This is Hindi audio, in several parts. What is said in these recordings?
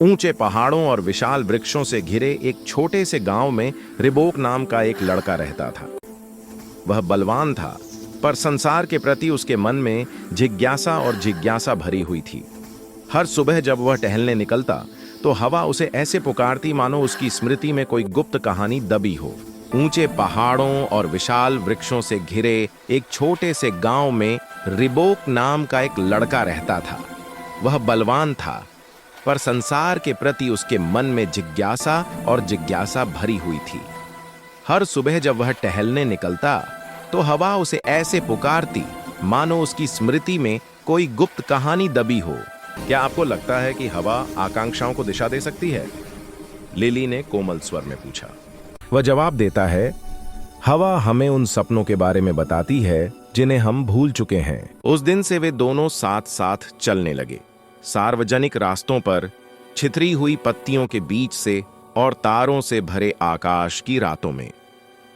ऊंचे पहाड़ों और विशाल वृक्षों से घिरे एक छोटे से गांव में रिबोक नाम का एक लड़का रहता था। वह बलवान था, पर संसार के प्रति उसके मन में जिज्ञासा भरी हुई थी। हर सुबह जब वह टहलने निकलता तो हवा उसे ऐसे पुकारती मानो उसकी स्मृति में कोई गुप्त कहानी दबी हो। ऊंचे पहाड़ों और विशाल वृक्षों से घिरे एक छोटे से गांव में रिबोक नाम का एक लड़का रहता था। वह बलवान था, पर संसार के प्रति उसके मन में जिज्ञासा भरी हुई थी। हर सुबह जब वह टहलने निकलता तो हवा उसे ऐसे पुकारती मानो उसकी स्मृति में कोई गुप्त कहानी दबी हो। क्या आपको लगता है कि हवा आकांक्षाओं को दिशा दे सकती है? लिली ने कोमल स्वर में पूछा। वह जवाब देता है, हवा हमें उन सपनों के बारे में बताती है जिन्हें हम भूल चुके हैं। उस दिन से वे दोनों साथ साथ चलने लगे, सार्वजनिक रास्तों पर, छितरी हुई पत्तियों के बीच से और तारों से भरे आकाश की रातों में।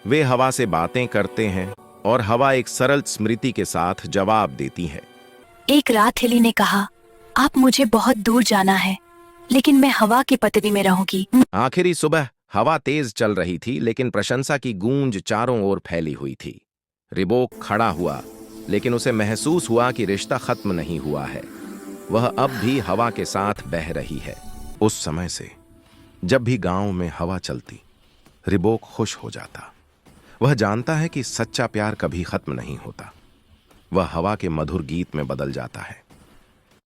वे हवा से बातें करते हैं और हवा एक सरल स्मृति के साथ जवाब देती है। एक रात लिली ने कहा, आप मुझे बहुत दूर जाना है, लेकिन मैं हवा की पतरी में रहूंगी। आखिरी सुबह हवा तेज चल रही थी, लेकिन प्रशंसा की गूंज चारों ओर फैली हुई थी। रिबोक खड़ा हुआ, लेकिन उसे महसूस हुआ कि रिश्ता खत्म नहीं हुआ है। वह अब भी हवा के साथ बह रही है। उस समय से जब भी गांव में हवा चलती, रिबोक खुश हो जाता। वह जानता है कि सच्चा प्यार कभी खत्म नहीं होता। वह हवा के मधुर गीत में बदल जाता है।